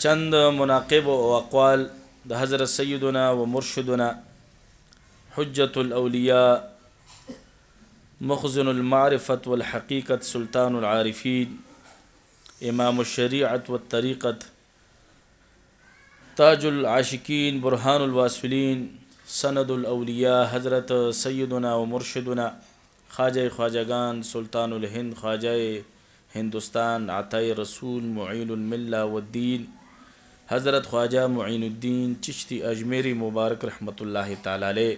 چند مناقب و اقوال د حضرت سیدنا و مرشدنا حجة الاولیاء مخزن المعرفة والحقيقة سلطان العارفين امام الشريعة والطريقة تاج العاشقين برهان الواصلين سند الاولیاء حضرت سیدنا و مرشدنا خواجہ خواجگان سلطان الهند خواجہ ہندوستان عطائے رسول معین الملہ والدین حضرت خواجہ معین الدین چشتی اجمیری مبارک رحمۃ اللہ تعالی علیہ.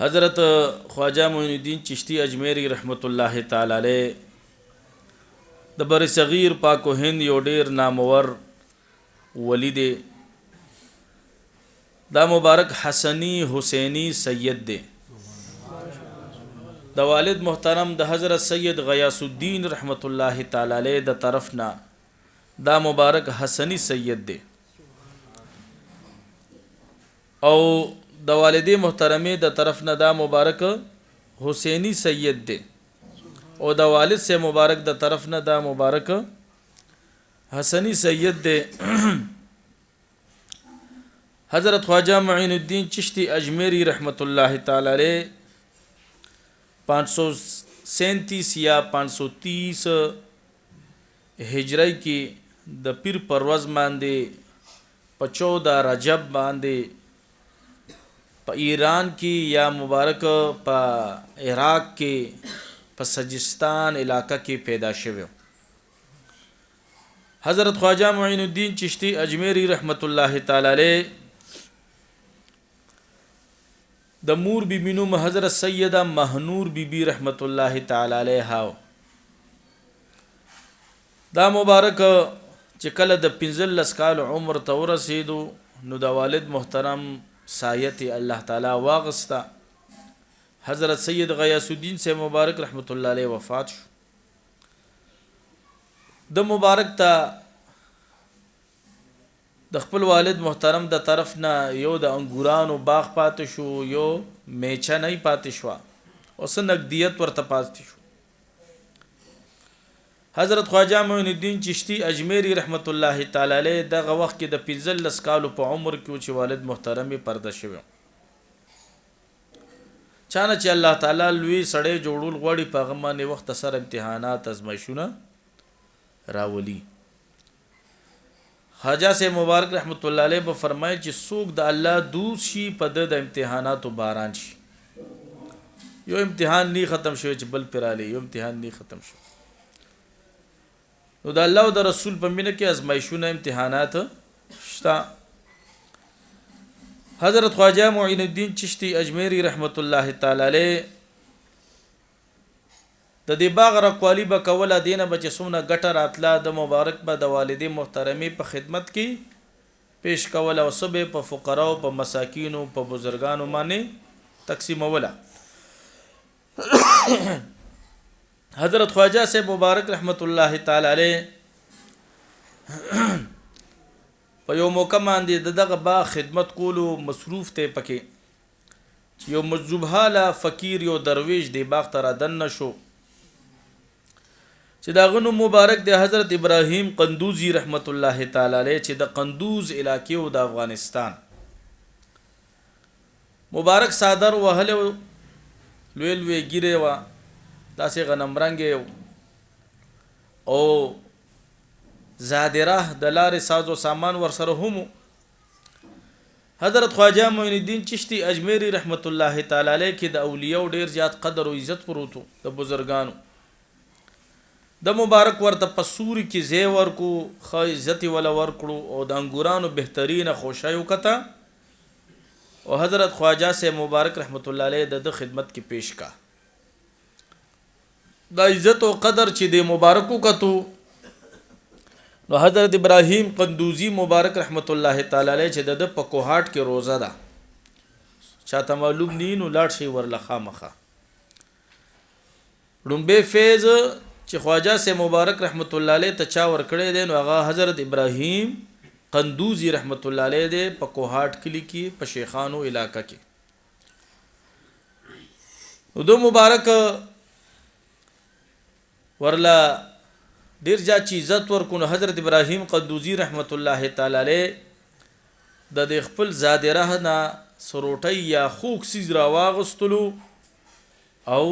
حضرت خواجہ معین الدین چشتی اجمیری رحمۃ اللہ تعالی علیہ د بر صغیر پاک و هند یو ډیر نامور ولی دی. دا مبارک حسنی حسینی سید دی. د والد محترم د حضرت سید غیاث الدین رحمت الله تعالی علیہ د طرفنا دا مبارک حسنی سید دی او د والد محترمه د طرفنا دا مبارک حسینی سید دی او د والد سے مبارک د طرفنا دا مبارک حسنی سید دی. حضرت خواجہ معین الدین چشتی اجمیری رحمت اللہ تعالی علیہ 537 یا 530 ہجری کی د پیر پروز باندې په 14 رجب باندې په ایران کی یا مبارک په عراق کې په سجستان علاقہ کې پیدا شوی. حضرت خواجہ معین الدین چشتی اجمیری رحمت اللہ تعالی علیہ د مور بی بی نوم حضرت سیدہ مہنور بی بی رحمت اللہ تعالی علیہ. دا مبارک چې کله د 15 کال عمر ته ورسېدو نو د والد محترم سایت الله تعالی واغستا. حضرت سید غیاث الدین سے مبارک رحمت اللہ علیہ وفات شو. د مبارک ته د خپل والد محترم د طرف نه یو د انګورانو باغ پاتې شو یو میچه نه پاتې شو او څه نقدیت ورته پاتې شو. حضرت خواجہ معین الدین چشتی اجمیری رحمت الله تعالی علیہ دغه وخت کې د 15 کالو په عمر کې چې والد محترم پرده شوی چانه چې الله تعالی لوی سړی جوړول غوړي په غمانه وخت سره امتحانات ازمایښونه راولي. خواجہ سے مبارک رحمت الله علیہ به فرمایي چې څوک د الله دوست شي په د امتحاناتو باران شي. یو امتحان نی ختم شوی چې بل پرالی یو امتحان نی ختم شو نو د الله او د رسول په مینه کې ازمایښونه امتحانات شتا. حضرت خواجہ معین الدین چشتی اجمیری رحمت الله تعالی علیہ د دې باغ رقوالی به کوله دینه به چې څومره ګټه راتله د مبارک به د والدې محترمې په خدمت کې پیش کوله او صبح په فقراو په مساکینو په بزرګانو باندې تقسیموله. حضرت خواجہ سے مبارک رحمت الله تعالی علیہ په یو موقع باندې دغه باغ خدمت کولو مصروف ته پکې یو مجذوب حاله فقیر یو درویش دی باغ ته را دن شو چې دا غنو مبارک د حضرت ابراهیم قندوزی رحمت الله تعالی علیہ چې د قندوز علاقې او د افغانستان مبارک صادر وهله لوی لوی ګیره وا داسې غنم رنګ او زادره د لارې ساز او سامان ورسره هم. حضرت خواجہ معین الدین چشتی اجمیری رحمت الله تعالی علیہ کې د اولیاء ډیر زیات قدر او عزت پروتو د بزرګانو د مبارک ورته پسوري کې زی ورکو خو عزت ولا ورکړو او د انګورانو بهترین خوشایو کته او حضرت خواجہ سے مبارک رحمت الله علیہ د خدمت کې پیش کا. دا عزت او قدر چې د مبارکو کتو نو حضرت ابراهیم قندوزی مبارک رحمت الله تعالی علیہ چې د پکوهاټ کې روزه ده چاته معلوم نی نو لاړ شي ورلخه مخه لومبه فیض چې خواجہ سے مبارک رحمت الله علیہ ته چا ور کړی دی نو هغه حضرت ابراهیم قندوزی رحمت الله علیہ دی پکوهاټ کلی کې په شیخانو علاقہ کې نو دو مبارک ورلا ډیر زیات چې عزت ورکو. حضرت ابراهیم قندوزی رحمت الله تعالی علیه د خپل زادره نه سروټی یا خوک سیز را واغستلو او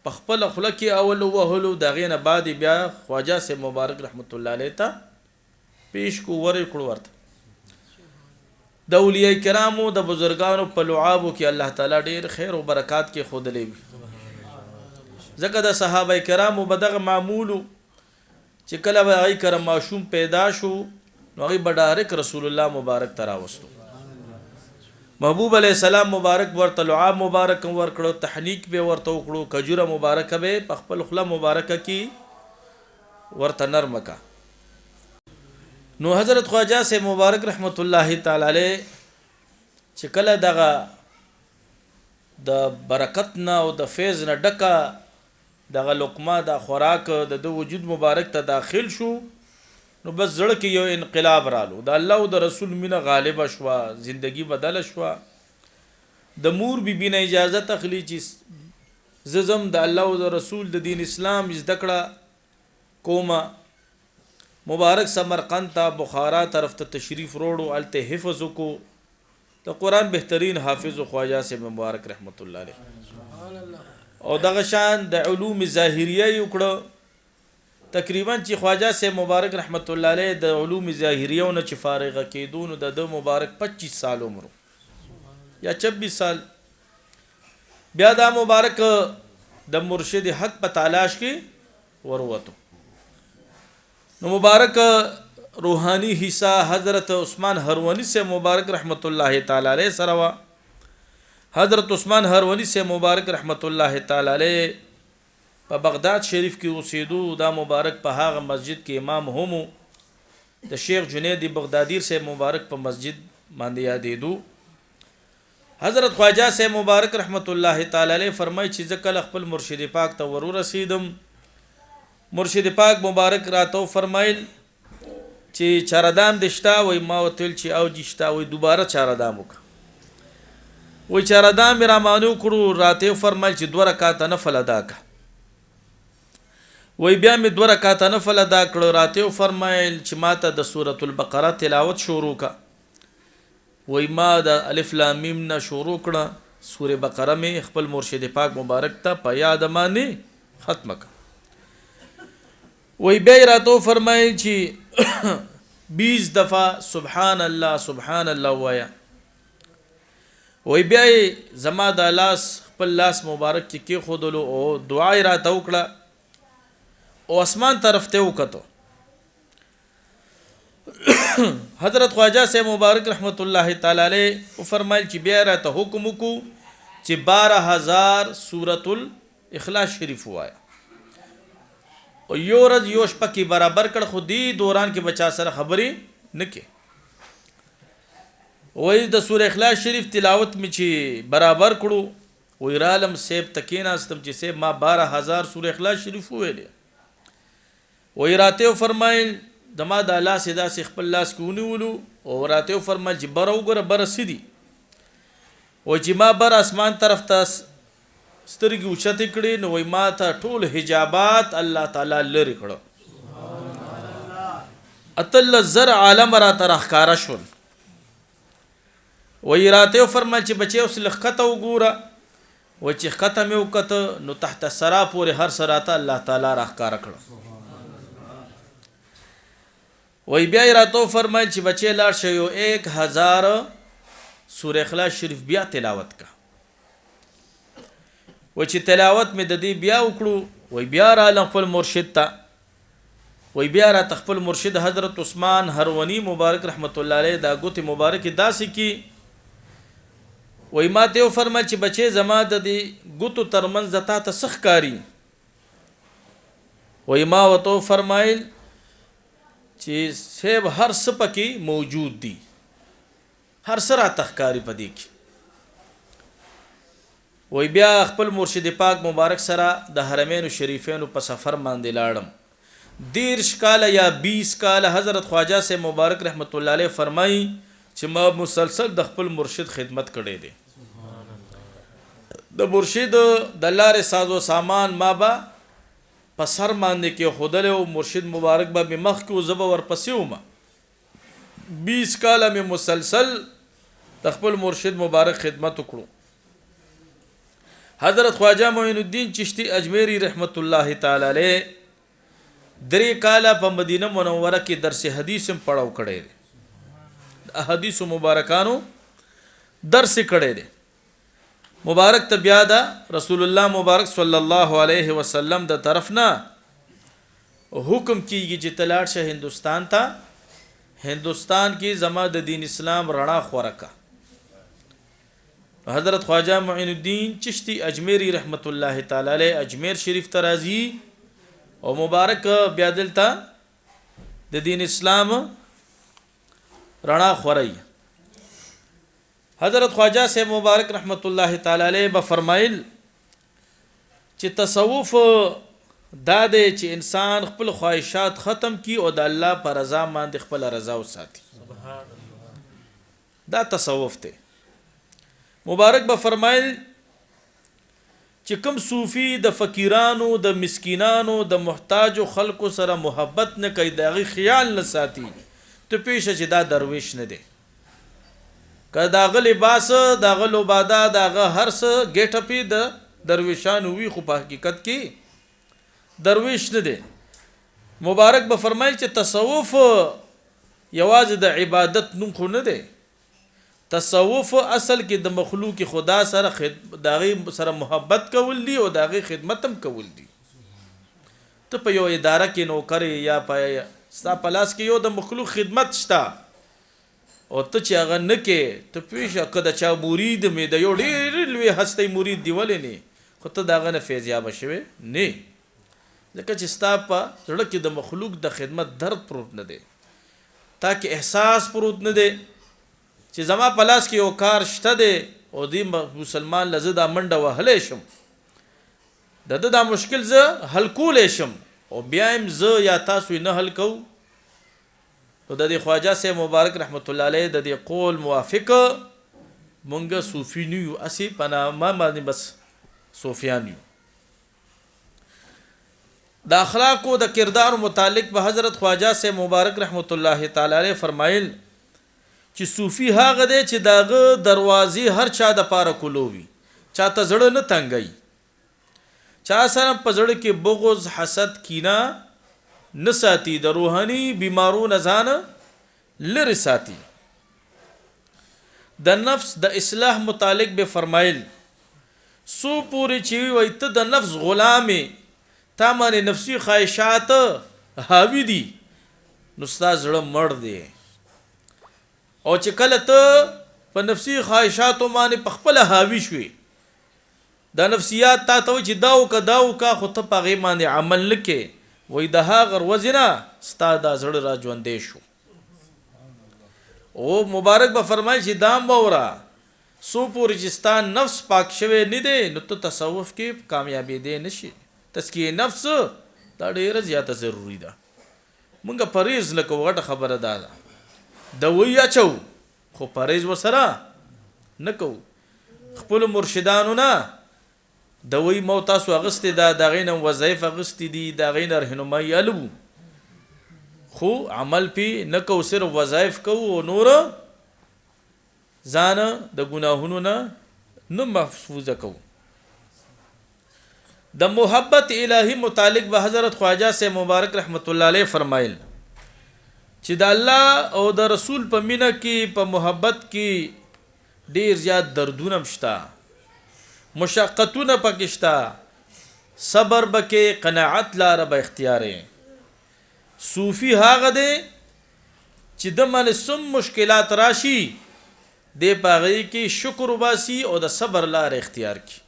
په خپل خوله کې اول وهلو، دغې نه بعد بیا خواجه سے مبارک رحمت الله علیه ته پیش کو ورکړو. ورته د اولیاء کرامو د بزرګانو په لعابو کې الله تعالی ډیر خیر او برکات کې خودلې وي. ځکه د صحابه کرامو به دغه معمولو چې کله به هغوی کره ماشوم پیدا شو نو هغوی به ډایرک رسول الله مبارک ته راوستو. محبوب علیه السلام مبارک ورته لعاب مبارک ورکړو، تحنیک به ورته وکړو، کجوره مبارکه به په خپل خوله مبارکه کې ورته نرمه کا. نو حضرت خواجه سے مبارک رحمت الله تعالی علیه چې کله دغه د برکت نه او د فیض نه ډکه دغه لقمه د خوراک د وجود مبارک ته داخل شو نو بس زړه کې یو انقلاب رالو. د الله او د رسول مینه غالبه شوه، زندگی بدله شوه. د مور بی نه اجازه تخلی چې زم د الله او د رسول د دین اسلام زده کړه کومه. مبارک سمرقند ته بخارا طرف ته تشریف روړو، الته حفظ کو د قرآن بهترین حافظ خواجه سے مبارک رحمت الله علیه او دغه شان د علوم ظاهریه وکړه. تقریبا چې خواجه سے مبارک رحمت الله علیه د علوم ظاهریه نه چې فارغ کېدون د مبارک 25 سال عمر یا 26 سال. بیا دا مبارک د مرشد حق په تلاش کې وروته. نو مبارک روحانی حصہ حضرت عثمان هروانی سے مبارک رحمت الله تعالی علیہ سره وا. حضرت عثمان هروانی سے مبارک رحمت الله تعالی علیہ په بغداد شریف کې اوسېدو. دا مبارک په هغه مسجد کې امام هم د شیخ جنید بغدادی سے مبارک په مسجد باندې یادېدو. حضرت خواجه سے مبارک رحمت الله تعالی علیہ فرمایي چې ځکه خپل مرشد پاک ته ورور رسیدم، مرشد پاک مبارک راته فرمایل چې چاردام دشتا وای ما وتل چې او جشتا وای دوباره چاردام وک وای چاردام را مانو کړو. راته فرمایل چې 2 رکعات نفل ادا کا. وای بیا می 2 رکعات نفل ادا کړو. راته فرمایل چې ماته د سورۃ البقره تلاوت شروع کا. وای ما د الف لام میم نه شروع کړه، سوره بقره می خپل مرشد پاک مبارک ته په یاد مانی ختم کا. وی بیا راتو فرمایي چې 20 دفعه سبحان الله سبحان الله وایا. وی بیا زما د لاس خپل لاس مبارک کې خودلو او دعا راته وکړه او اسمان طرف ته وکړو. حضرت خواجه سے مبارک رحمت الله تعالی علیہ فرمایل چې بیا راته حکم وکړو چې 12000 سورۃ الاخلاص شریف وایا او یو ورځ یو شپه کې برابر کړ. خو دې دوران کې بچا سره خبرې نه کې. وای د سورې اخلاص شریف تلاوت می چې برابر کړو وای رالم سیب تکیناستم چې سیب ما 12000 سورې اخلاص شریف ویلې. وای راته فرمایل دما د الله سدا سي خپل لاس کې ونیولو او راته فرمایل چې بر وګره بر سدي. وای چې ما بر اسمان طرف ته سترګې اوچتې کړې نو وای ما ته ټول حجابات الله تعالی لري کړو. اتل زر عالم را ته راښکاره شول. وای راته فرمایل چې بچي اوس لخته وګوره. وای چې خته مې وکته نو تحت السرا پورې هر سراته الله تعالی راښکاره کړو. وای بیا راته فرمایل چې بچي لاړ شي 1000 سورۃ اخلاص شریف بیا تلاوت کا. و چې تلاوت مې د دې بیا وکړو وای بیا را خپل مرشد ته وای بیا را خپل مرشد حضرت عثمان هروانی مبارک رحمت الله علیه دا ګوت مبارک داسې کی. وای ما ته فرمایل چې بچي زما د دې ګوتو ترمنځ زتا ته سخ کاری. وای ما وته فرمایل چې سیب هر څه پکې موجود دي، هر سره تخکاری پدې کې. وای بیا خپل مرشد پاک مبارک سره د حرمین شریفین په سفر باندې لاړم. 10 کال یا 20 کال حضرت خواجه سے مبارک رحمت الله علیه فرمایي چې ما مسلسل د خپل مرشد خدمت کړې دي. د مرشد د لارې ساز و سامان ما با په سر باندې کې خودل او مرشد مبارک به مخ کې زب ورپسې ومه 20 کاله مې مسلسل د خپل مرشد مبارک خدمت وکړو. حضرت خواجہ معین الدین چشتی اجمیری رحمت الله تعالی علیہ 3 کاله په مدینه منوره کې درس حدیث هم پڑھاو کړی دی. احادیث مبارکانو درس کړی دی. مبارک ته بیا دا رسول الله مبارک صلی الله علیه وسلم د طرفنا حکم کیږي چې تلاړ شه هندستان ته، هندستان کې زما د دین اسلام رڼا خورکا. حضرت خواجہ معین الدین چشتی اجمیری رحمت الله تعالی علیہ اجمیر شریف ترازی او مبارک بیا دلتا د دین اسلام رڼا خورای. حضرت خواجہ سے مبارک رحمت الله تعالی علیہ به فرمایل چې تصوف دا دی چې انسان خپل خواهشات ختم کی او د الله پر رضا باندې خپل رضا وساتي. دا تصوف دی. مبارک به فرمایل چې کوم صوفي د فقیرانو د مسکینانو د محتاجو خلکو سره محبت نه کوي، دغه خیال نه ساتي، ته پیشه چې دا درویش نه دی. که داغه لباس داغه لوبادا داغه هر څه ګټ اپی د درویشانو وی، خو په حقیقت کې درویش نه دی. مبارک به فرمایي چې تصوف یوازې د عبادت نوم خو نه دی. تصوف اصل کې د مخلوق خدا سره داغه سره محبت کول دی او داغه خدمت هم کول دی. ته په یو اداره کې نوکر یا په ستا پلاس کې یو د مخلوق خدمت شته او ته چې هغه نه کې، ته پیشه کده چا مرید مې د یو ډېر لوی هستی مرید دی ولې نه، خو ته داغه نه فیضیاب شوی نه، ځکه چې ستا په زړه کې د مخلوق د خدمت درد پروت نه دی، تاکہ احساس پروت نه دی چې زما په لاس کې یو کار شته دی او دی مسلمان لزه دا منډه وهلی شم، د دا مشکل زه حل کولی شم او بیا هم زه یا تاسو نه حل کوو. نو د دې خواجه سے مبارک رحمت الله علیه د دې قول موافق مونږ صوفی نیو، اسی پنامه باندې بس صوفیان یو. د اخلاق او د کردار متعلق به حضرت خواجه سے مبارک رحمت الله تعالی علیه فرمایل چې صوفی هغه دی چې داغه دروازې هر چا د پاره کولوي، چاته زړه نه تنګي، چا سره په زړه کې بغض حسد کینه نه ساتي، د روحاني بیمارو ځان لري ساتي. د نفس د اصلاح متعلق به فرمایل سو پوری چې وي ته د نفس غلامې، تا باندې نفسي خواهشات حاوی دي، نو ستا زړه مړ دی. او چې کله ته په نفسي خواهشاتو باندې په خپل حاوی شوي، دا نفسیات تا ته چې داو کا خو ته په هغې باندې عمل نه کې، وای د هغه ورځې نه ستا دا زړه را ژوندی شو. او مبارک به فرمایي چې دا موره سو پورې چې ستا نفس پاک شوی نه دی، نو ته تصوف کې کامیابېدی نه شي. تزکیه نفس دا ډېره زیاته ضروري ده. مونږ پرهیز نه کوو، غټه خبره دا ده. دوی اچو خو پرهیز ورسره نه کوو. خپلو مرشدانو نه دوی مو تاسو اغستی دا دغه نه وظایف اغستی دي، دغه نه رهنمایي الو، خو عمل پی نه کو، صرف وظایف کو او نور ځان د ګناهونو نه محفوظ کو. د محبت الهی متعلق به حضرت خواجہ سے مبارک رحمت الله علیه فرمایل چې د الله او د رسول په مینه کې په محبت کې ډیر زیات دردونه مشتا، مشقتونه پکشتا، صبر بکې، قناعت لاره به اختیارې. صوفی هغه دی چې د باندې سم مشکلات راشي د پاغي کې شکر وباسي او د صبر لاره اختیار کی.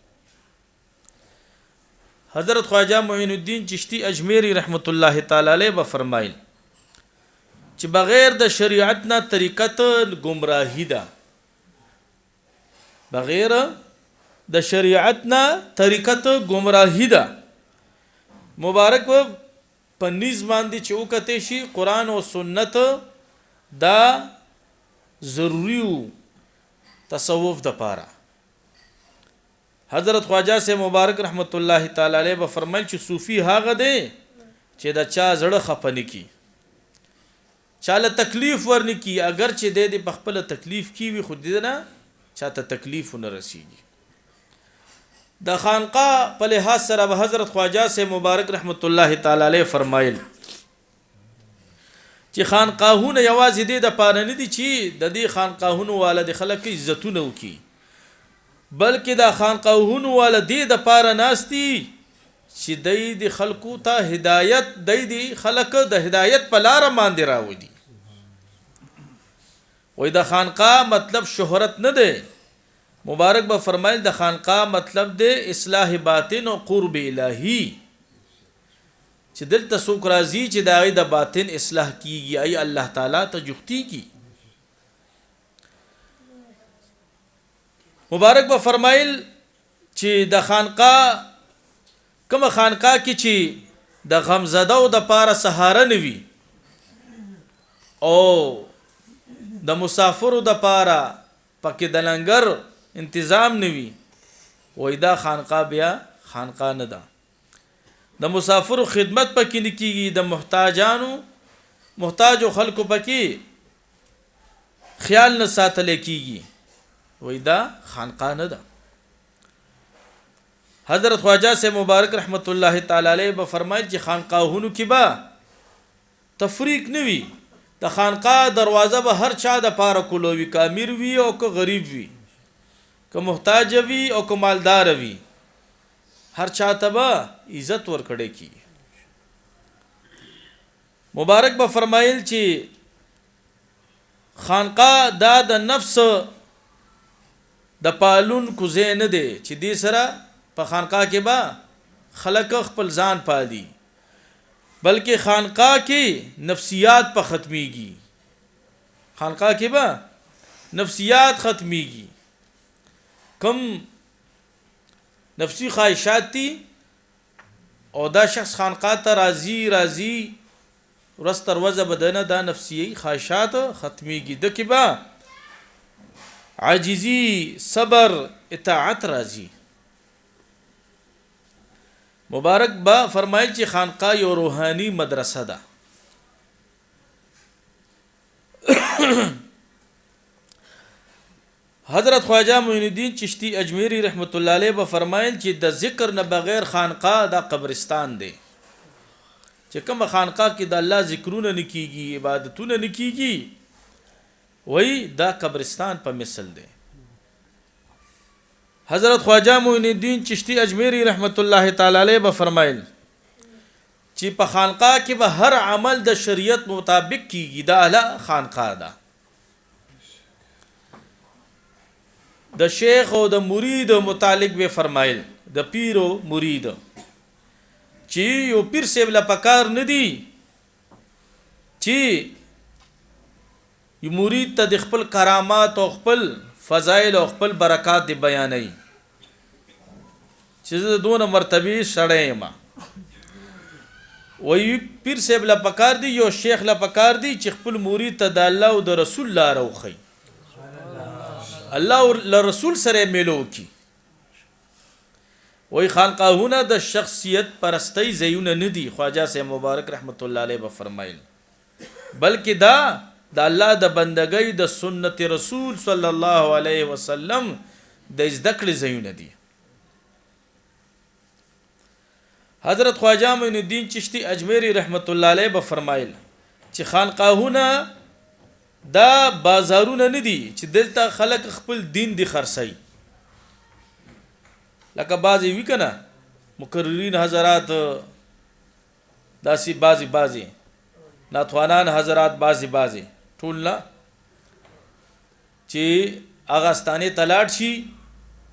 حضرت خواجہ معین الدین چشتی اجمیری رحمت الله تعالی علیہ به فرمایل چې بغیر د شریعت نه طریقت گمراهی ده، بغیر د شریعت نه طریقت گمراهی ده. مبارک په نيز باندې چې وکته شي قران او سنت دا ضروری تصوف د پاره. حضرت خواجہ سے مبارک رحمت الله تعالی علیہ به فرمایل چې صوفي هغه دی چې د چا زړه خپه نه کی، چاله تکلیف ورنه کی، اگر چې د په خپل تکلیف کی وي خو دې نه چاته تکلیف نه رسیږي. د خانقاه په لحاظ سره به حضرت خواجہ سے مبارک رحمت الله تعالی علیہ فرمایل چې خانقاهونه یوازې د پاره نه دي چې د دې خانقاهونو والد خلک عزتونه وکي، بلکې د خانقاهونو والد د پاره ناشتي چې د خلکو ته هدایت د خلک د هدایت په لار باندې راوړي. وای د خانقاه مطلب شهرت نه ده، مبارک به فرمایل د خانقاه مطلب د اصلاح باطن او قرب الهی، چې دلته څوک راځي چې د هغې د باطن اصلاح کیږي، ای الله تعالی ته جفتی کی. مبارک به فرمایل چې د خانقاه کومه خانقاه کې چې د غمزده او د پاره سهاره نه وي او د مسافرو د پاره پکې د لنګر انتظام نه وي، وای دا خانقاه بیا خانقاه نه ده. د مسافرو خدمت پکې نه کیږي، د محتاجو خلکو پکې خیال نه ساتل کیږي، وای دا خانقاه نه ده. حضرت خواجہ سے مبارک رحمت الله تعالی علیہ به فرمایي چې خانقاهونو کې به تفریق نه وي، د خانقاه دروازه به هر چا د پاره کولوي، که امیر وي او که غریب وي، که محتاج وي او که مالدار وي، هر چاته به عزت ورکړي کی. مبارک به فرمایل چې خانقاه دا د نفس د پالون کوزه نه دی چې دې سره په خانقاه کې به خلق خپل ځان پالي، بلکې خانقاه کې نفسیات په ختميږي، خانقاه کې به نفسیات ختميږي. کم نفسی خواهشات دي او دا شخص خانقاه ته راځي ورځ تر ورځې بدنه دا نفسي خواهشات ختميږي، د کې به عاجزي صبر اطاعت راځي. مبارک با فرمایل چې خانقاه یو روحاني مدرسه ده. حضرت خواجہ معین الدین چشتی اجمیری رحمت الله علیه به فرمایل چې د ذکر نه بغیر خانقاه دا قبرستان دی، چې کوم خانقاه کې د الله ذکرونه نکېږي، عبادتونه نکېږي، وای دا قبرستان په مثل دی. حضرت خواجہ معین الدین چشتی اجمیری رحمت الله تعالی علیه به فرمایل چې په خانقاه کې به هر عمل د شریعت مطابق کیږي، دا اعلی خانقاه ده. د شیخ او د مرید متعلق به فرمایل د پیر او مرید چې یو پیر سیب لا پکار نه دی چې یو مرید ته د خپل کرامات او خپل فضایل او خپل برکات دی بیانوي چې زه دونه مرتبه سړی یم. وی پیر سیب لا پکار دی، یو شیخ لا پکار دی چې خپل مرید ته د الله او د رسول لار وخی، الله او رسول سره ملو کی. وی خانقاهونه د شخصیت پرستی زیونه نه دي، خواجہ سے مبارک رحمت الله علیه به فرمایل، بلکې دا د الله د بندګۍ د سنت رسول صلی الله علیه وسلم د ذکر زیونه دي. حضرت خواجہ معین الدین چشتی اجمیری رحمت الله علیه به فرمایل چې خانقاهونه دا بازارونه نه دي چې دلته خلک خپل دین دی خرڅي، لکه بعضی وی کنه مقررین حضرات داسی بعضی ناتوانان حضرات بعضی ټول نه چې اغاستانه تلاټ شي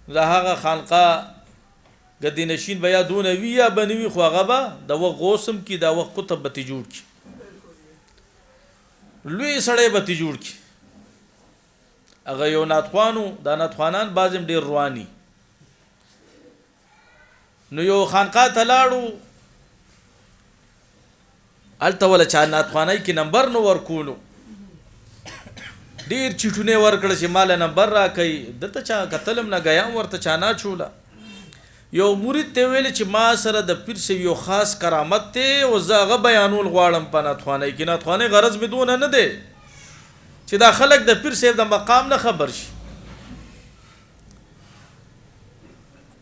زهغه خانقاه غدی نشین بیا دون وی یا بنوي خو غبا د و غوسم کی دا وخت کتب بتی جوړ کی لوی سړی بتی جوړ کی اغه یو ناتخوانو دا ناتخوانان بازم ډیر رواني نو یو خانقاه تلاړو الته ولا چا ناتخوانای کی نمبر نو ورکولو ډیر چټونه ورکړ چې مال نمبر را کوي دته چا قتلم نه غیا ورته چا نه چولا یو مرید ته ویل چې ما سره د پیر صاحب یو خاص کرامت ته او زه هغه بیانول غواړم په ناتخوانۍ کې. ناتخوانۍ غرض مې دونه نه دی چې دا خلک د پیر صاحب د مقام نه خبر شي.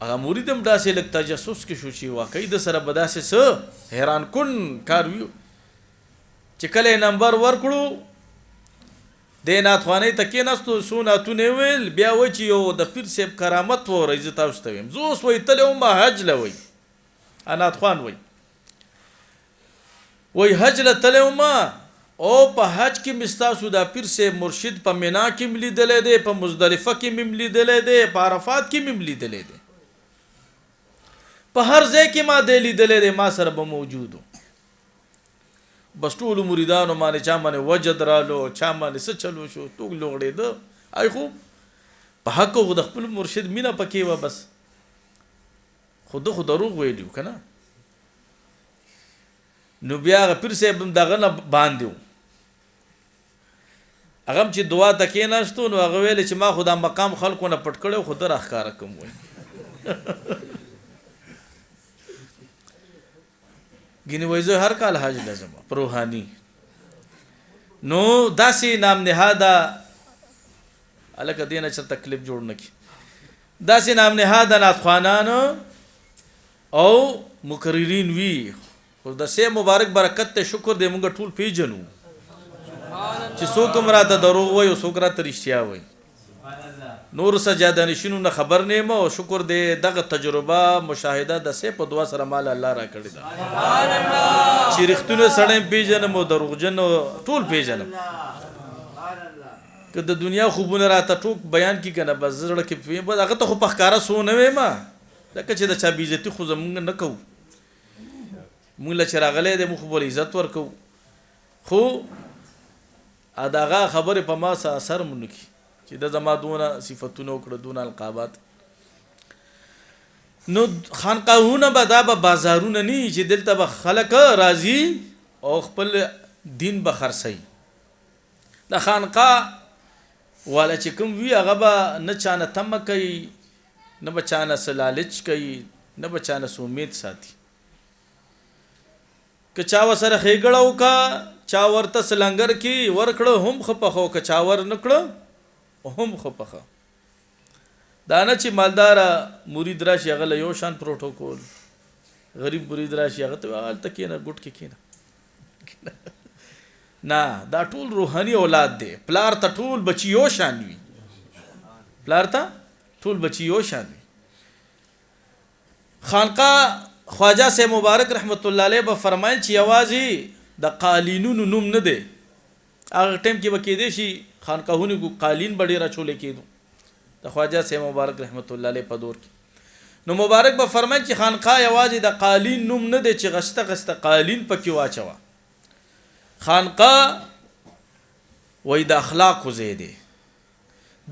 هغه مرید هم داسې لږ تجسس کې شو چې واقعي د سره به داسې څه حیران کن کار وي چې کله یې نمبر ورکړو د ناتخوانۍ ته کېناستو څو نعتونه یې ویل بیا وایي چې یو د پیر صاحب کرامت وری زه تاسو ته ویم. زه اوس وایي تللی وم حج له وایي ناتخوان وایي حج له تللی وم او په حج کې مې ستاسو د پیر صاحب مرشد په مینا کې مې لیدلی دی، په مزدلفه کې مې لیدلی دی، په عرفات کې مې لیدلی دی، په هر ځای کې ما دی لیدلی دی، ما سره به موجود و. بس ټولو مریدانو باندې چا باندې وجد رالو، چا باندې څه چلو شو، ټوک لوغړېده. ای خو په حق خو د خپل مرشد مینه پکې وه، بس خو ده خو دروغ ویلي و که نه. نو بیا هغه پیر صاحب هم دغه نه باندې و، هغه هم چې دعا ته کېناستو نو هغه ویلې چې ما خو دا مقام خلکو نه پټ کړی خو ده راښکاره کړم وایي. ګینې وایي زه هر کال حج له ځم په روحاني. نو داسې نام نهاده هلکه دې نه چېرته کلیپ جوړ نه کړي، داسې نام نهاده نعتخوانان او مقررین وي. خو د سه مبارک برکت ته شکر دی مونږ ټول پیژنو چې څوک هم راته دروغ وایي او څوک راته رښتیا وایي. نور سجادهنشینو نه خبر نه یم او شکر دی دغه تجربه مشاهده د سه په دعا سره مال الله را کړی ده چې رښتونه سړی پیژنم او دروغجن ټول پیژنم. که د دنیا خوبونه راته ټوک بیان کړي که نه بس زړه کې بس هغه ته خو په ښکاره سو نه ویم ځکه چې د چا بېعزتي خو زمونږ نه کوو، مونږ له چې راغلی دی مونږ خو بل عزت ورکوو. خو د هغه خبرې په ما څه اثر مو نه کړي چې د زما دونه صفتونه وکړه دونه القابات. نو خانقاهونه به دا به بازارونه نه وي چې دلته به خلک راځي او خپل دین به خرڅوي. د خانقاه والا چې کوم وي هغه به نه چانه تمه کوي، نه به چانه څه لالچ کوي، نه به چانه څه امید ساتي. که چا ورسره ښېګړه وکړه، چا ورته څه لنګر کې ورکړه هم ښه پخه، که چا ور نه کړه هم ښه پخه. دا نه چې مالداره مرید راشي هغه له یو شان پروټوکول، غریب مرید راشي هغه ته هلته کښېنه ګوټ کې کښېنه. نه دا ټول روحاني اولاد دی. پلار ته ټول بچي یو شان وي، پلار ته ټول بچي یو شان وي. خانقاه خواجه صاحب مبارک رحمت الله علیه به فرمایل چې یوازې د قالینونو نوم نه دی. هغه ټایم کې به کېدی شي خانقاهونو کې قالین به ډېر اچولی کېدو د خواجه صاحب مبارک رحمت الله علیه په دور کې. نو مبارک به فرمایل چې خانقاه یوازې د قالین نوم نه دی چې غشته غشته قالین پکې واچوه. خانقاه وایي د اخلاقو ځای دی.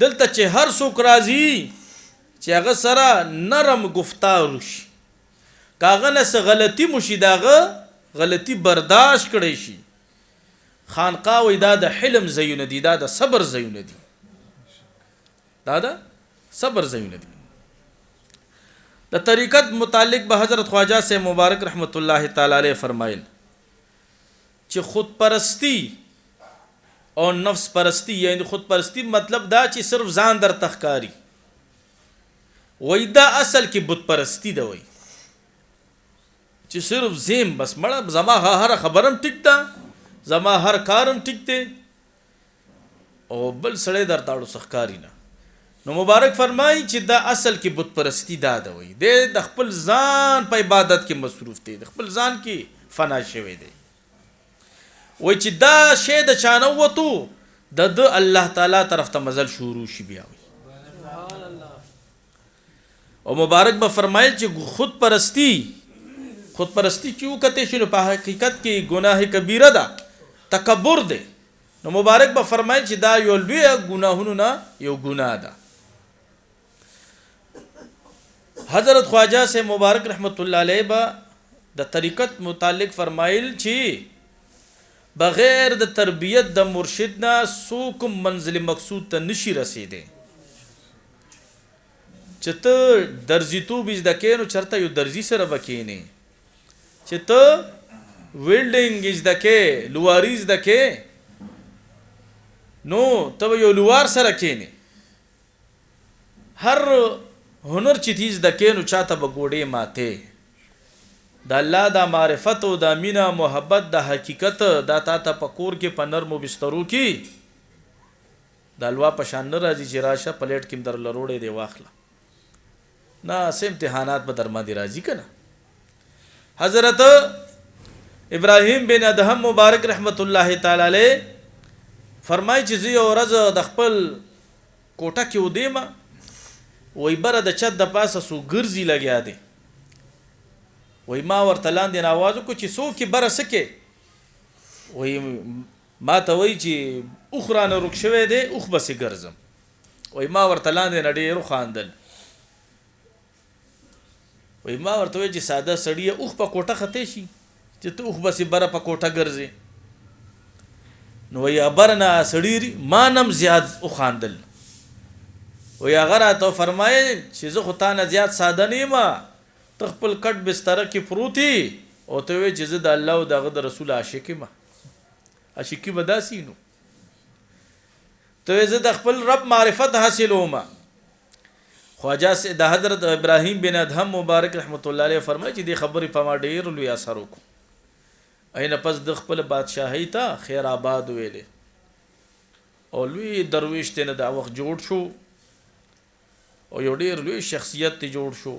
دلته چې هر څوک راځي چې هغه سره نرم گفتار وشي، که هغه نه څه غلطي موشي د هغه غلطي برداشت کړی شي. خانقاه وایي دا د حلم ځایونه دي، دا د صبر ځایونه دي، دا د صبر ځایونه دي. د طریقت متعلق به حضرت خواجه صاحب مبارک رحمت الله تعالی علیه فرمایل چې خود پرستی او نفس پرستی، یعنی خود پرستی مطلب دا چې صرف ځان در تخکاری، وای دا اصل کې بت پرستی ده. وای چې صرف زم بس مړه زما هر خبرم ټیک ده، زما هر کارم ټیک دی او بل سړی در تاړو سخکاری نه. نو مبارک فرمایي چې دا اصل کې بت پرستی دا ده. وای د خپل ځان په عبادت کې مصروف دی، د خپل ځان کې فنا شوی دی. وای چې دا شی د چانه وته د الله تعالی طرف ته مزل شروع شي بیا. او مبارک به فرمایل چې خود پرستی چې وکته شنو په حقیقت کې گناه کبیره ده، تکبر ده. نو مبارک به فرمایل چې دا یو لوی ګناهونو نه یو ګناه ده. حضرت خواجه سے مبارک رحمت الله علیه به د طریقت متعلق فرمایل چې بغیر د تربیت د مرشد نه څوک منزل مقصود ته نشي رسیدي. چې ته درزیتوب زده کې نو چرته یو درزي سره به کښېنې، چې ته ویلډینګ زده کې، لواري زده کې نو ته به یو لوار سره کښېنې. هر هنر چې تی زده کې نو چاته به ګوډې ماتې. د الله دا معرفت او دا مینه محبت د حقیقت دا تا ته په کور کې په نرمو بسترو کې د الوا په شان نه راځي چې راشه پلیټ کې در لروړې دی واخله، نه سه امتحانات به در باندې راځي که نه. حضرت ابراهیم بن ادهم مبارک رحمت الله تعالی علیه فرمای چې زه یو ورځ د خپل کوټه کې ودیمه، وای بره د چت د پاسه سو ګرځي لګیا دی، وای ما ورته لاندې آواز وکړو چې څوک یې بره څه کې، وای ما ته وایي چې اوښ رانه روک شوی دی، اوښ بسې ګرځم. وای ما ورته لاندې نه ډېر وخاندل، وای ما ورته وایي چې ساده سړی اوښ په کوټه ختی شي چې ته اوښ بسې بره په کوټه ګرځې. نو وایي بره نه سړي ما نم زیات وخاندل. وایي هغه راته فرمایي چې زه خو تا نه زیات ساده نه یم، ته خپل کټ بستره کې پروت یې او ته وایې چې زه د الله او د هغه د رسول عاشق یم. عاشقي به داسې نو ته وایې زه د خپل رب معرفت حاصلوم. خواجه د حضرت ابراهیم بن ادهم مبارک رحمت الله علیه فرمایي چې دې خبرې په ما ډېر لوی اثر وکړو. اینه پس د خپل بادشاهۍ ته خیر آباد ویلې او لوی درویش ته نه دا وخت جوړ شو او یو ډېر لوی شخصیت ته جوړ شو.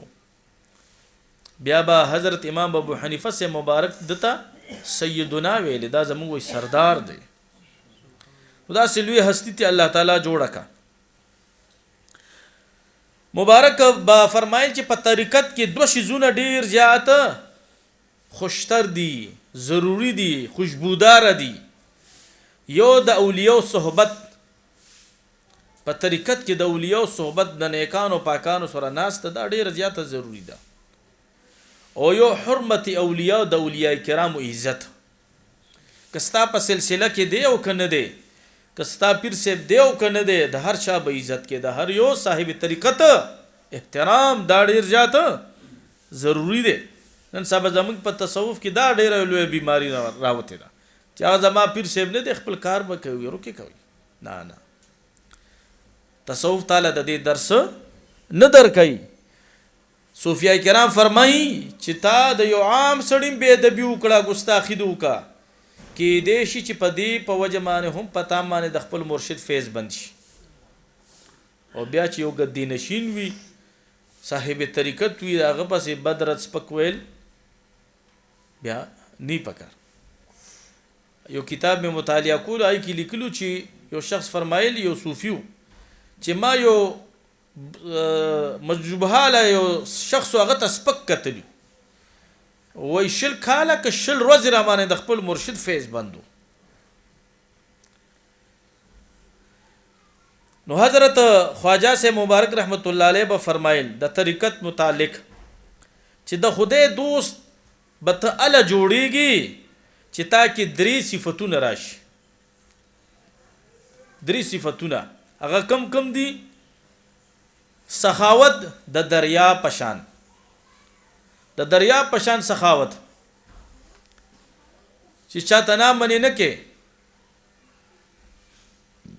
بیا به حضرت امام ابو حنیفه سے مبارک دته سیدنا ویلې، دا زموږ سردار دی، دا سې لوی هستی ته الله تعالی جوړه کا. مبارک با فرمایل چې په طریقت کې دوه شیزونه ډیر زیات خوشتر دي، ضروری دي، خوشبودار دي. یو د اولیاء صحبت، په طریقت کې د اولیاء صحبت د نیکانو پاکانو سره ناست دا ډیر زیات ضروری ده. او یو حرمت اولیاء د اولیاء کرامو عزت، کستا په سلسله کې دی او کنه دی، کستا پیر صاحب دی او کنه دی، د هر چا به عزت کې، د هر یو صاحب طریقت احترام دا ډیر زیات ضروری دی. نن سبا زموږ په تصوف کې دا ډیره لوی بیماری راوته ده چې هغه زما پیر صاحب نه دی، خپل کار به کوي روکې کوي. نه نه، تصوف تعالی د دې درس نه درکوي. صوفیاء کرام فرمایي چې تا د یو عام سړی بې ادبي وکړه، ګستاخي دې وکړه، کېدای شي چې په دې په وجه باندې هم په تا باندې د خپل مرشد فیض بند شي. او بیا چې یو ګدي نشین وي، صاحب طریقت وي، هغه پسې بد رد سپک ویل بیا نی پکار. یو کتاب میں مطالعه کول آی کې لیکلو چې یو شخص فرمایل، یو صوفیو چې ما یو مجبوحاله یو شخص هغه ته سپک کتلی، وای شل کاله که شل ورځې را باندې د خپل مرشد فیض بندو. نو حضرت خواجه سے مبارک رحمت الله علیه به فرمایل د طریقت متعلق چې د خدای دوست به ته اله جوړیږي چې تا کې درې صفتونه راشي. درې صفتونه هغه کم کم دي؟ سخاوت د دریا پشان، د دریا پشان سخاوت چې چاته نه منې نه کې.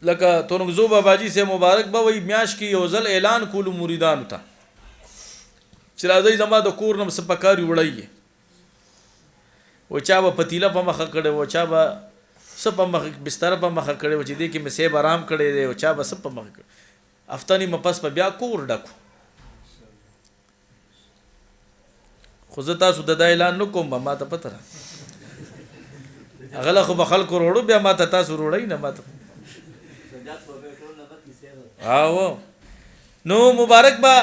لکه تورنګزو باباجي سے مبارک به وایي میاش کې یو ځل اعلان کولو مریدانو ته چې راځئ زما د کور نه څه پکاري وړئ. و چا به پتیله په مخه کړی و، چا به څه په مخه بستره په مخه کړی و چې دې کې مې سیب آرام کړی دی، و چا به څه په مخه کړی. افتانی مپس په بیا کور ډکو. خو زه تاسو د دا اعلان نه کوم، ما ته پته را هغه خو به خلکو روړو، بیا ما ته تاسو روړئ نه ما ته. نو مبارک با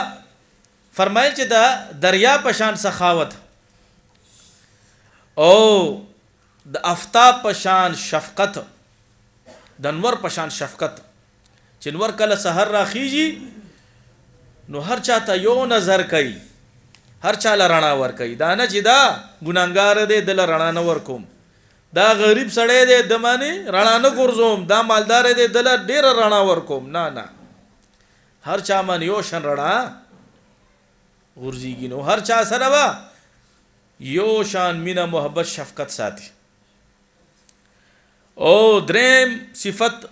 فرمایل چې دا دریا پشان سخاوت او د افتاب پشان شفقت، د نور پشان شفقت، چې نور کله سحر راخیږي نو هر چاته یو نظر کوي، هر چاله رڼا ور کوي. دا نه چې دا ګناهګار دی دل رڼا نه ور کوم، دا غریب سړی دی د باندې رڼا نه ګرځوم، دا مالدار دی دل ډیر رڼا ور کوم. نه نه، هر چا باندې یو شان رڼا غورځيږي. نو هر چا سره به یو شان مینا محبت شفقت ساتي. او دریم صفت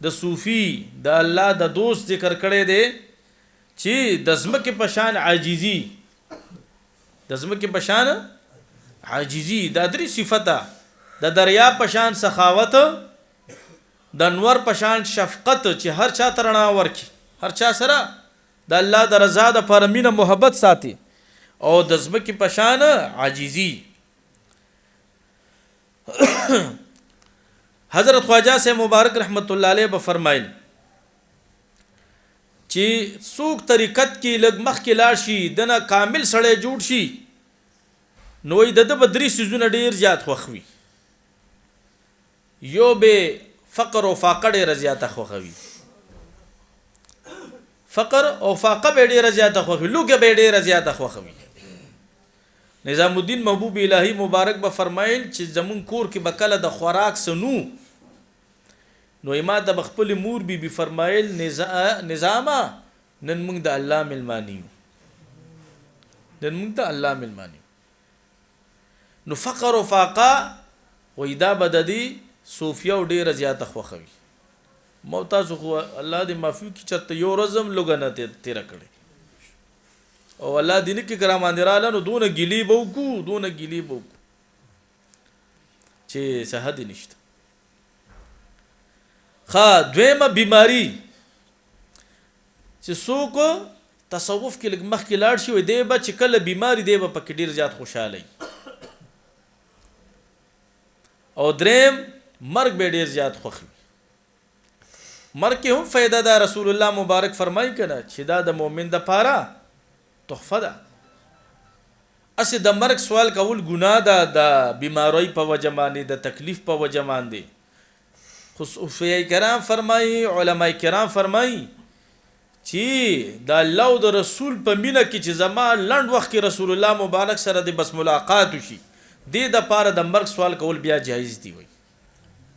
د صوفي د الله د دوست ذکر کړي دي چې د زمکه پشان عاجزي، د زمکه پشان عاجزي، دا درې صفته، د دریا پشان سخاوت، د انور پشان شفقت چې هر چا ترنا ورکی، هر چا سره د الله د رضا د پر مینه محبت ساتي، او د زمکه پشان عاجزي. حضرت خواجہ سے مبارک رحمت الله علیه به فرمایل چې څوک طریقت کې لګ مخ کې لاړ شي دنه کامل سړی جوړ شي نو د بدري سيزونه ډیر زیات خوخوي. یو به فقر او فاقه ډیر زیاته خوخوي، فقر او فاقه به ډیر زیاته خوخوي، لوګه به ډیر زیاته خوخوي. نظام الدین محبوب الهی مبارک به فرمایل چې زمون کور کې بکله د خوراک سنو نو ما د خپل مور بي فرمایل نظاما نن موږ د الله ملمانیو، نن موږ د الله ملمانیو. نو فقر او فاقه وېدا بددي صوفیا ډیره زیاته خوخوي. موتاز خو الله دې معفو کی چرته یو رزم لګنه تیر کړي او الله دې کې کرام اندراله نو دونه ګلی بوکو، دونه ګلی بوکو چې صحت نشته. خا دویمه بیماری چې څوک تصوف کې لګ مخ کې لاړ شي وي دی به چې کله بیماری دی به پکې ډیر زیات خوشاله او دریم مرګ به ډیر زیات خوخي. مرګ کې هم فائدہ ده. رسول الله مبارک فرمایي کنه چې دا د مؤمن د پاره تحفه ده. اسه د مرګ سوال کول ګناه ده، د بیماری په وجه باندې، د تکلیف په وجه باندې. صوفیای کرام فرمایي، علماء کرام فرمایي چې د الله او د رسول په مینه کې چې زما لند وخت کې رسول الله مبارک سره د بس ملاقات وشي د پاره د مرګ سوال کول بیا جایز دی. وي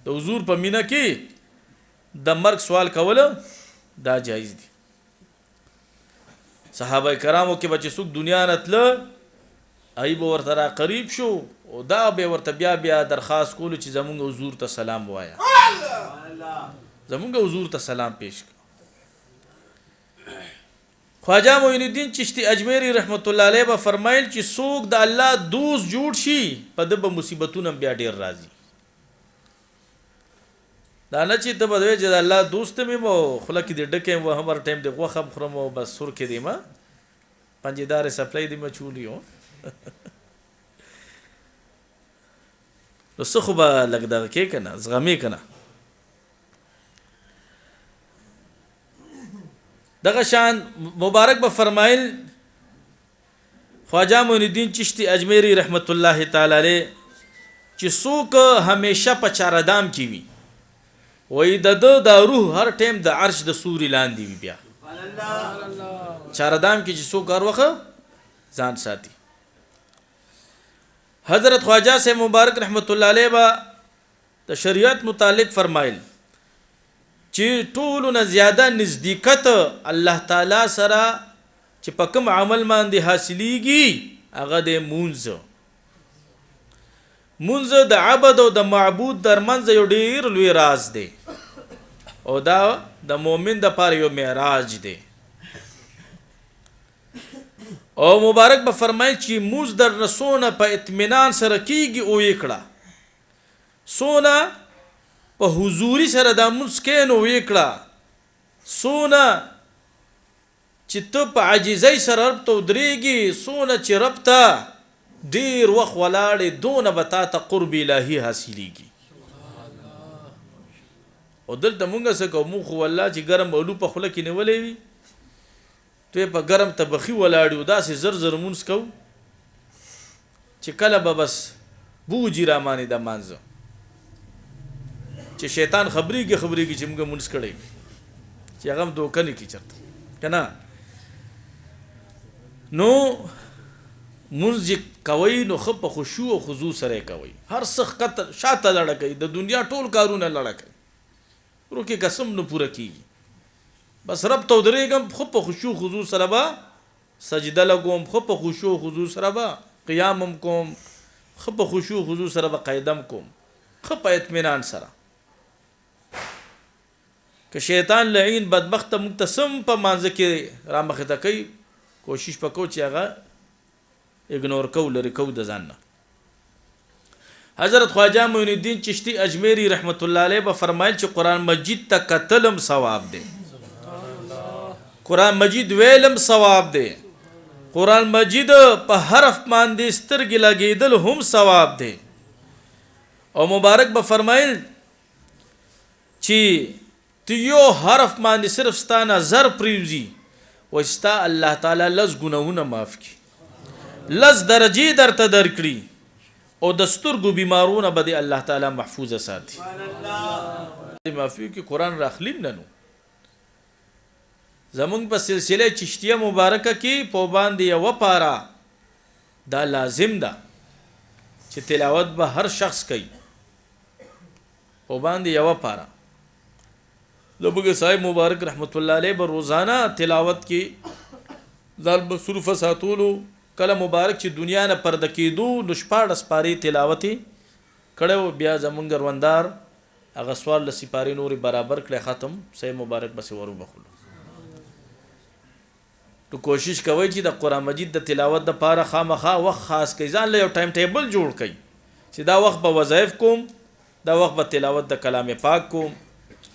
د حضور په مینه کې د مرګ سوال کول دا جایز دی. صحابه کرامو کې بچ څوک دنیا نتله ایب ورته را قریب شو او دا به ورته بیا درخواست کول چې زمونږ حضور ته سلام وایا، زمونږ حضور ته سلام پیش کړه. خواجہ معین الدین چشتی اجمیری رحمت الله علیه به فرمایل چې څوک د الله دوست جوړ شي په د مصیبتونو بیا ډیر راضي. دا نه چې ته به وې چې د الله دوست مې مو خلک دې ډکه و همر ټیم دې غوخه خورم او بس سر کې دی ما پنځدار سپلای دی ما چولیو نو څه خو به لګ دغه کې کنه زغمې کنه. دغه شان مبارک به فرمایل خواجہ معین الدین چشتی اجمیری رحمت الله تعالی علیه چې څوک همیشه په چاردام کې وي وې د روح هر ټیم د عرش د سوري لاندې وي. بیا چاردام کې چې څوک هر وخت ځان ساتي. حضرت خواجہ سے مبارک رحمت الله علیه با د شریعت متعلق فرمایل چې ټولو نه زیاده نزدېکت الله تعالی سره چې په کوم عمل باندې حاصلېږي هغه د مونځ. مونځ د عبادت او د معبود ترمنځ یو ډیر لوی راز دی او دا د مؤمن د پاره یو معراج دی. او مبارک به فرمایي چې موږ در رسونه په اطمینان سره کیږي او یکړه سونا په حضوري سره د مسکین او یکړه سونا چې ته په عاجزۍ سره رب ته درېږي سونا چې رب ته ډیر وخت ولاړې دونه به تا ته قرب الهي حاصلېږي. او دلته مونږ څه کوو مونږ خو والله چې ګرم اولو په خوله کې نیولې وي ته په ګرم تبخي ولاړو داسې زر زر مونږ کوو چې کله به بس بوجي را مانې د مانځه چې شیطان خبرېږي چې موږ مونږ کړی چې هغه هم دوکه نه کړي چېرته که نه. نو مونږ کوي نو ښه په خشوع او خضوع سره یې کوي. هر څه شاته لړه کوي، د دنیا ټول کارونه لړه کوي، ورو کې قسم نه پوره کېږي. بس رب ته ودرېږم خو په خشوع خضوع سره به سجده لګوم خو په خشوع خضوع سره به قیامم کوم خو په خشوع خضوع سره به قیدم کوم خو په اطمینان سره که شیطان لعین بدبخت مقتسم په مانځ کې را مخته کوي کوشش وکړو چې هغه اګنور کو لري کو د ځان نه. حضرت خواجه معین الدین چشتی اجمیری رحمت الله علیه به فرمایل چې قران مجید ته قتلم ثواب دی، قران مجید ویلم ثواب دی، قران مجید په حرف باندې سترګې لګیدل هم ثواب دی. او مبارک به فرمایل چې تو یو حرف باندې صرف ستانه زر پریوزی وستا الله تعالی لز ګناهونه معاف کی، لز درجه درته درکړي او د سترګو بیمارونه به الله تعالی محفوظ ساتي. معافی کی قران راخلیم نه نو زمونږ په سلسله چشتیه مبارکه کې په باندې یو پارا دا لازم ده چې تلاوت به هر شخص کوي. په باندې یو پارا لبګ صاحب مبارک رحمت الله علیه به روزانه تلاوت کې ځل به صرف ساتولو. کله مبارک چې دنیا نه پرده کېدو نو شپاړس سپارې تلاوت کړو، بیا زمونږ روندار هغه سوال له سپارې نورې برابر کړی ختم صاحب مبارک بس ورو بخلو. تو کوشش کوي چې د قران مجید د تلاوت د پاره خامخا وخت خاص کړئ، ځان له یو ټایم ټیبل جوړ کړئ چې دا وخت به وظایف کوم، دا وخت به تلاوت د کلام پاک کوم،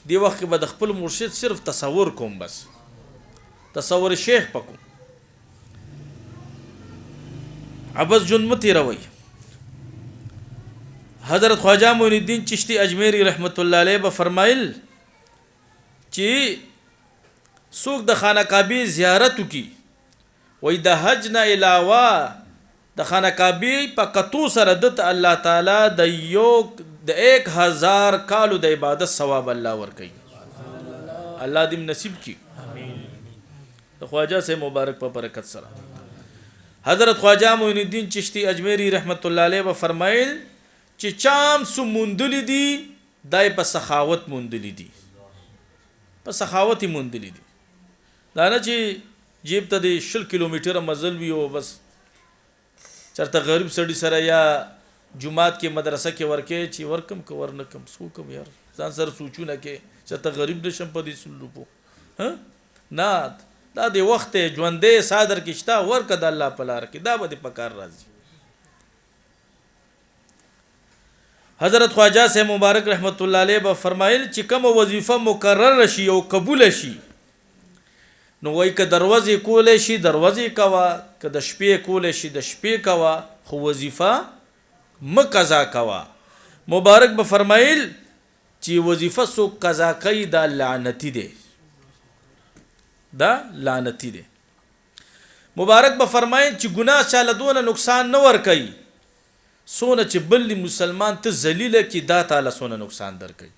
دی وخت کې به د خپل مرشد صرف تصور کوم، بس تصور شیخ پکوم. عباس جون متی روي. حضرت خواجہ معین الدین چشتی اجمیری رحمت الله علیه به فرمایل چې څوک د خانه کعبه زیارت کی وای د حج نه علاوه د خانه کعبه په کتو سره د الله تعالی د یو د 1000 کالو د عبادت ثواب الله ورکي. الله دې نصیب کی امين. د خواجہ سے مبارک په برکت سره. حضرت خواجہ معین الدین چشتی اجمیری رحمت الله علیه به فرمایل چې چام سو مندلی دي دای په سخاوت مندلی دي، په سخاوت مندلی دي. دا نه چې جیب ته د 10 کیلومتره مزل وي او بس چرته غریب سړی سره یا جمعات کې مدرسه کې ورکه چې ورکم کو ورنکم سو کوم یار ځان سره سوچونه کې چرته غریب نشم په دې سلوپو. ها نه دا د وخت ژوندې صادر کېشتا ورکه د الله په لار کې دا به په کار راځي. حضرت خواجہ سے مبارک رحمت الله علیه به فرمایل چې کوم وظیفه مقرر شي او قبول شي نو وای که دروازې کولې شي دروازې کوا، که د شپې کولې شي د شپې کوا، خو وظیفه مقضا کوا. مبارک به فرمایل چې وظیفه سو قضا کوي دا لعنتی دی، دا لعنتی دی. مبارک به فرمایل چې ګناه چاله دونه نقصان نه ور کوي سونه چې بل مسلمان ته ذلیل کی دا تعالی سونه نقصان در کوي.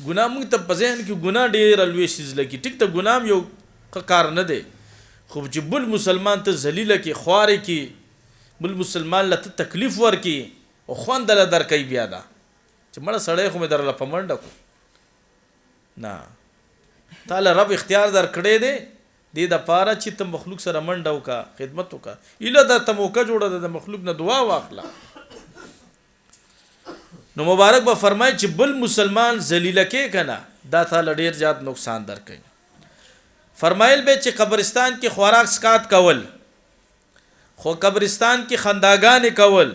ګناه موږ ته په ذهن کې ګناه ډېر لوی شیز لګي، ټیک ته ګناه یو کار نه دی، خو چې بل مسلمان ته ذلیل کی خواري کی بل مسلمان له تکلیف ور کی او خوند له در کوي بیا دا چې مړه سړی خو مې در له پمنډه کو نه تعالی رب اختیار در کړی دی دې د پاره چې ته مخلوق سره منډه وکا خدمت وکا اله د تموکه جوړه د مخلوق نه دعا واخله. نو مبارک به فرمای چې بل مسلمان ذلیل کې کنه دا تعالی ډیر زیات نقصان در کوي. فرمایل به چې قبرستان کې خوراک سکات کول خو قبرستان کې خنداګان کول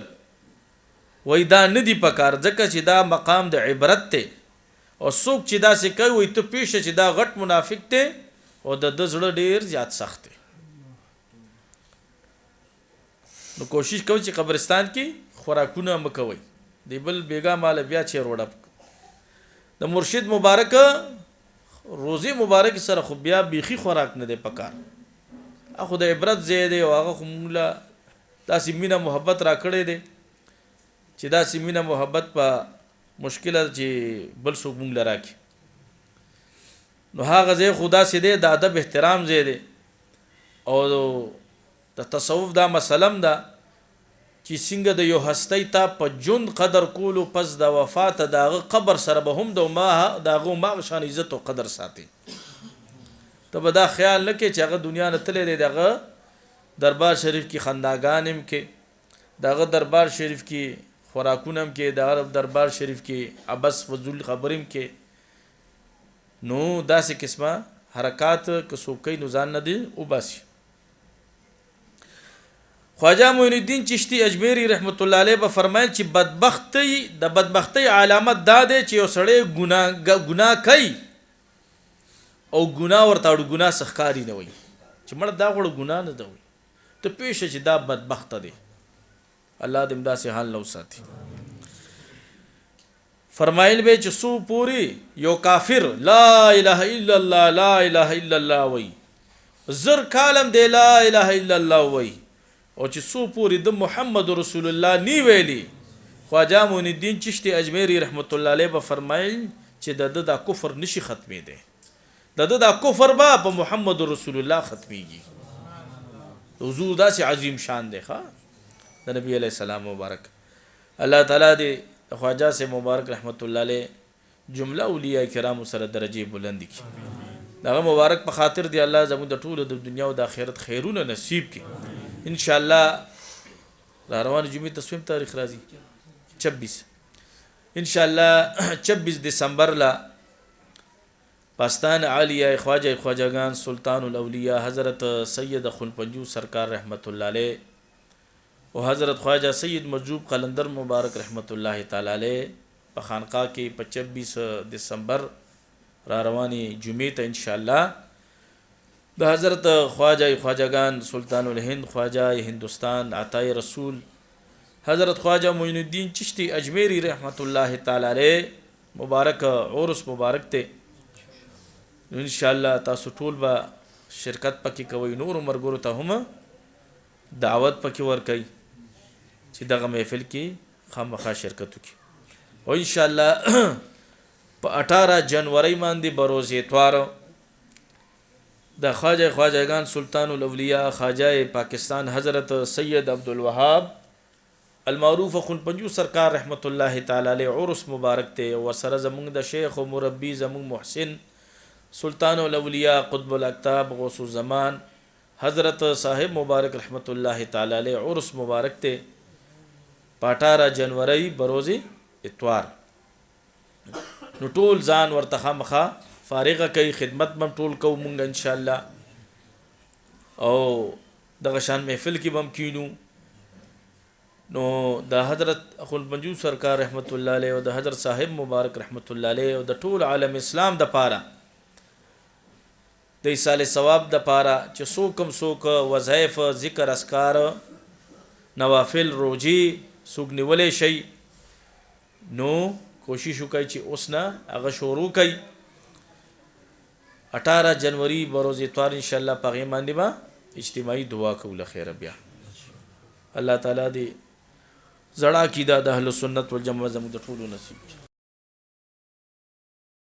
وای دا ندی پکار ځکه چې دا مقام د عبرت ته او څوک چې دا څه کوي ته پیښه چې دا غټ منافق ته او د زړه ډیر زیات سخت دی. نو کوشش کوي چې قبرستان کې خوراکونه مکوي دی بل بیگا مال بیا چیر وړپ د مرشد مبارک روزي مبارک سره خو بیا بیخي خوراک نه دی پکار. اخو د عبرت زیاده او هغه مولا داسې مینا محبت را کړی دی چې داسې مینا محبت په مشکله چې بل څوک مونږ لراکي. نو هغه ځای خدا سي دی د ادب احترام زی دی او د تصوف دا مسلم دا چې څنګه د یو هستی ته په جون قدر کولو پس د وفات دغه قبر سره به هم د ما دغه ما شان عزت او قدر ساتي. ته به دا خیال نه کې چې هغه دنیا نه تللی دی دغه دربار شریف کې خنداګان هم کې دغه دربار شریف کې خوراکونه هم کې دغه دربار شریف کې ابس فضول خبرې هم کې نو داسې قسمه حرکات که څوک کوي نو ځان نه دی وباسي. خواجه معین الدین چشتی اجمیری رحمت الله علیه به فرمایل چې بدبختی علامت دا دی چې یو سړی ګناه کوي او ګناه ورته اړو ګناه سخکاری نه وي چې مړه دا غوړ ګناه نه دی ته پیښه چې دا بدبخته دی. الله دې داسې حال نو ساتي. فرمایل به چې سو پوری یو کافر لا اله الا الله لا اله الا الله وای زر کالم دی لا اله الا الله وای او چې سو پوری د محمد رسول الله نی ویلی خواجه معین الدین چشتی اجمیری رحمت الله علیه به فرمایل چې د کفر نشي ختمې دی د کفر با په محمد رسول الله ختمیږي. حضور داسې عظیم شان دی ښا د نبی علیہ السلام مبارک. الله تعالی دې خواجه سے مبارک رحمت الله علیه جمله اولیاء کرام سره درجه بلند کړي. دغه مبارک په خاطر دی الله زموږ د ټولو د دنیا او د آخرت خیرونه نصیب کړي ان شاء الله. را روان جمعې تصمیم تاریخ راځي 26 ان شاء الله 26 دسمبر لا پاکستان عالیه خواجگان سلطان الاولیاء حضرت سید خلپنجو سرکار رحمت الله علیه او حضرت خواجہ سید مجوب قلندر مبارک رحمت الله تعالی علیه په خانقاه کې په 26 دسمبر را رواني جمعې ته ان شاء الله د حضرت خواجگان سلطان الهند خواجہ هندوستان عطای رسول حضرت خواجہ معین الدین چشتی اجمیری رحمت الله تعالی علیه مبارک عرس مبارک ته ان شاء الله تاسو ټول به شرکت پکې کوي. نور مرګورو ته هم دعوت پکې ورکړي چې دغه محفل کې خامخا شرکت وکړي او ان شاء الله په 18 جنوري باندې بروز اتوار د خواجگان سلطان الاولیاء خواجہ پاکستان حضرت سید عبدالوهاب المعروف خلپنجو سرکار رحمت الله تعالی علیه عرس مبارک ته ورسره زمونږ د شیخ او مربی زمونږ محسن سلطان الاولیاء قطب الاقطاب غوث الزمان حضرت صاحب مبارک رحمت الله تعالی علیه عرس مبارک ته 18 جنوري بروز اتوار. نو ټول ځان ورته خامخا فارغه کوي خدمت بم ټول کو مونږ ان شاء الله او دغه شان محفل کې بم کینو. نو د حضرت خلپنجو سرکار رحمت الله علیه او د حضرت صاحب مبارک رحمت الله علیه او د ټول عالم اسلام د پاره د ایصال ثواب د پاره چې څوک وظایف ذکر اسکار نوافل روجي څوک نیولې شي نو کوشش وکړي چې اوس نه هغه شروع کړي. 18 جنوري بروز اتوار ان شاء الله په باندې با اجتماعي دعا کوله خیر بیا. الله تعالی دې زړه کیدا د اهل سنت والجماعت زموږ د ټولو نصیب